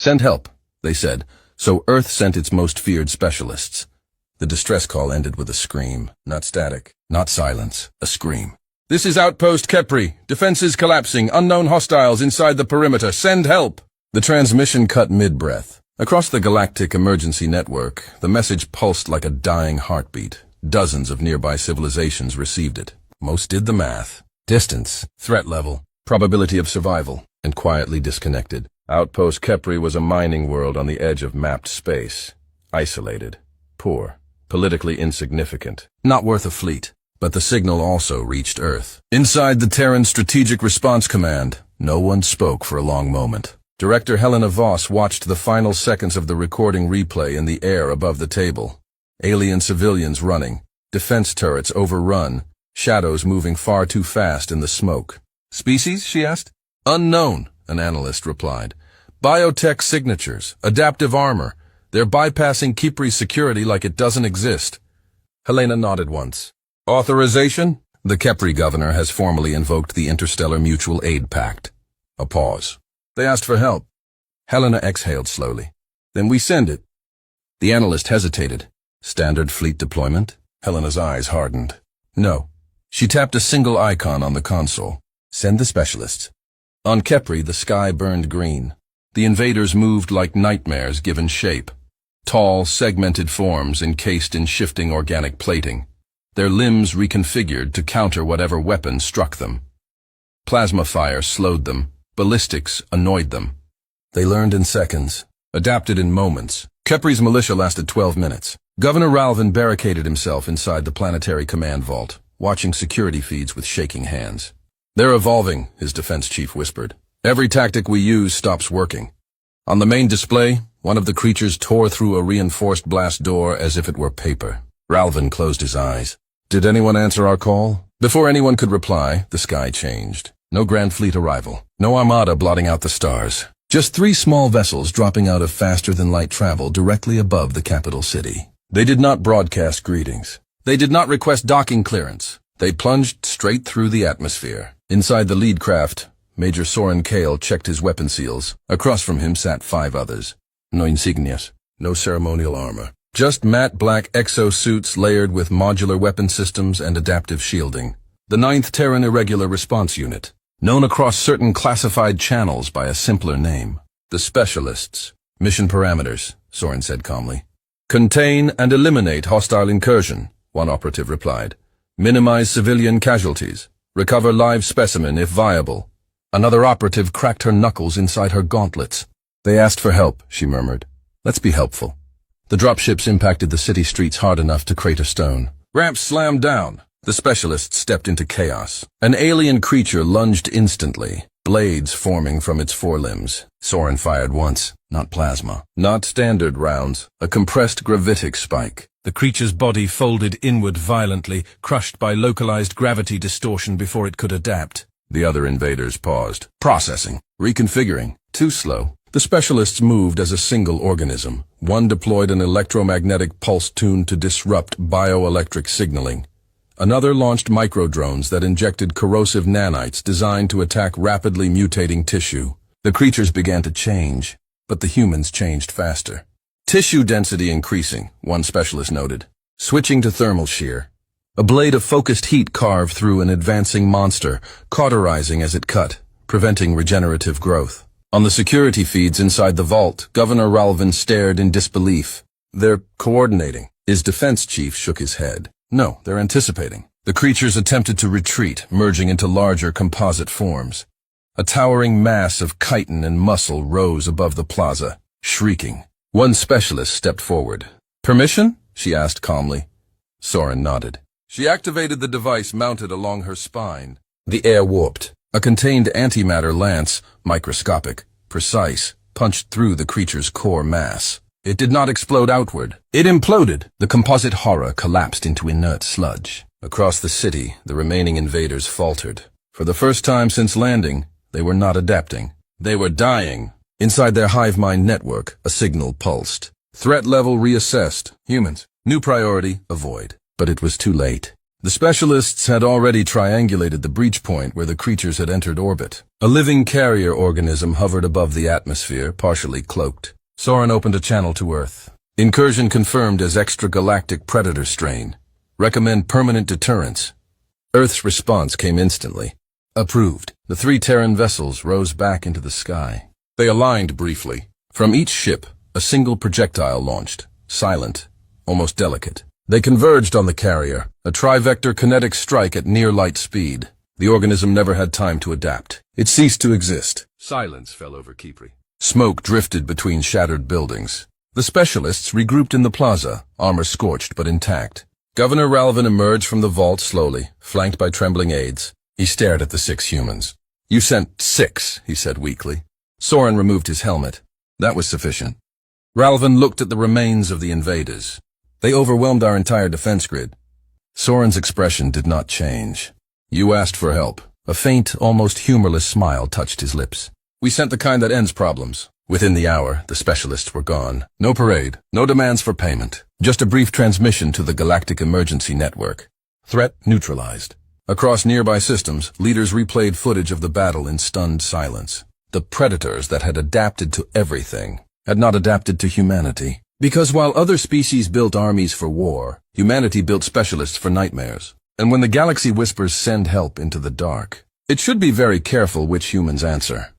Send help, they said, so Earth sent its most feared specialists. The distress call ended with a scream, not static, not silence, a scream. This is Outpost Kepri. Defenses collapsing, unknown hostiles inside the perimeter. Send help! The transmission cut mid-breath. Across the galactic emergency network, the message pulsed like a dying heartbeat. Dozens of nearby civilizations received it. Most did the math. Distance, threat level, probability of survival, and quietly disconnected. Outpost Kepri was a mining world on the edge of mapped space. Isolated, poor, politically insignificant, not worth a fleet. But the signal also reached Earth. Inside the Terran Strategic Response Command, no one spoke for a long moment. Director Helena Voss watched the final seconds of the recording replay in the air above the table. Alien civilians running, defense turrets overrun, shadows moving far too fast in the smoke. Species, she asked. Unknown, an analyst replied. Biotech signatures, adaptive armor. They're bypassing Kepri's security like it doesn't exist. Helena nodded once. Authorization? The Kepri governor has formally invoked the Interstellar Mutual Aid Pact. A pause. They asked for help. Helena exhaled slowly. Then we send it. The analyst hesitated. Standard fleet deployment? Helena's eyes hardened. No. She tapped a single icon on the console. Send the specialists. On Kepri, the sky burned green. The invaders moved like nightmares given shape. Tall, segmented forms encased in shifting organic plating. Their limbs reconfigured to counter whatever weapon struck them. Plasma fire slowed them. Ballistics annoyed them. They learned in seconds, adapted in moments. Kepri's militia lasted 12 minutes. Governor Ralvin barricaded himself inside the planetary command vault, watching security feeds with shaking hands. They're evolving, his defense chief whispered. Every tactic we use stops working. On the main display, one of the creatures tore through a reinforced blast door as if it were paper. Ralvin closed his eyes. Did anyone answer our call? Before anyone could reply, the sky changed. No Grand Fleet arrival. No armada blotting out the stars. Just 3 small vessels dropping out of faster-than-light travel directly above the capital city. They did not broadcast greetings. They did not request docking clearance. They plunged straight through the atmosphere. Inside the lead craft, Major Soren Kale checked his weapon seals. Across from him sat 5 others. No insignias. No ceremonial armor. Just matte black exosuits layered with modular weapon systems and adaptive shielding. The 9th Terran Irregular Response Unit, known across certain classified channels by a simpler name. The Specialists. Mission parameters, Soren said calmly. Contain and eliminate hostile incursion, one operative replied. Minimize civilian casualties. Recover live specimen if viable. Another operative cracked her knuckles inside her gauntlets. They asked for help, she murmured. Let's be helpful. The dropships impacted the city streets hard enough to crater stone. Ramps slammed down. The specialist stepped into chaos. An alien creature lunged instantly, blades forming from its forelimbs. Soren fired once, not plasma, not standard rounds, a compressed gravitic spike. The creature's body folded inward violently, crushed by localized gravity distortion before it could adapt. The other invaders paused. Processing. Reconfiguring. Too slow. The specialists moved as a single organism. One deployed an electromagnetic pulse tuned to disrupt bioelectric signaling. Another launched microdrones that injected corrosive nanites designed to attack rapidly mutating tissue. The creatures began to change, but the humans changed faster. Tissue density increasing, one specialist noted. Switching to thermal shear. A blade of focused heat carved through an advancing monster, cauterizing as it cut, preventing regenerative growth. On the security feeds inside the vault, Governor Ralvin stared in disbelief. They're coordinating. His defense chief shook his head. No, they're anticipating. The creatures attempted to retreat, merging into larger composite forms. A towering mass of chitin and muscle rose above the plaza, shrieking. One specialist stepped forward. Permission? She asked calmly. Soren nodded. She activated the device mounted along her spine. The air warped. A contained antimatter lance, microscopic, precise, punched through the creature's core mass. It did not explode outward. It imploded. The composite horror collapsed into inert sludge. Across the city, the remaining invaders faltered. For the first time since landing, they were not adapting. They were dying. Inside their hive mind network, a signal pulsed. Threat level reassessed. Humans. New priority, avoid. But it was too late. The specialists had already triangulated the breach point where the creatures had entered orbit. A living carrier organism hovered above the atmosphere, partially cloaked. Soren opened a channel to Earth. Incursion confirmed as extragalactic predator strain. Recommend permanent deterrence. Earth's response came instantly. Approved. The 3 Terran vessels rose back into the sky. They aligned briefly. From each ship, a single projectile launched, silent, almost delicate. They converged on the carrier, a trivector kinetic strike at near light speed. The organism never had time to adapt. It ceased to exist. Silence fell over Kipri. Smoke drifted between shattered buildings. The specialists regrouped in the plaza, armor scorched but intact. Governor Ralvin emerged from the vault slowly, flanked by trembling aides. He stared at the 6 humans. You sent 6, he said weakly. Soren removed his helmet. That was sufficient. Ralvin looked at the remains of the invaders. They overwhelmed our entire defense grid. Soren's expression did not change. You asked for help. A faint, almost humorless smile touched his lips. We sent the kind that ends problems. Within the hour, the specialists were gone. No parade, no demands for payment. Just a brief transmission to the Galactic Emergency Network. Threat neutralized. Across nearby systems, leaders replayed footage of the battle in stunned silence. The predators that had adapted to everything had not adapted to humanity. Because while other species built armies for war, humanity built specialists for nightmares. And when the galaxy whispers send help into the dark, it should be very careful which humans answer.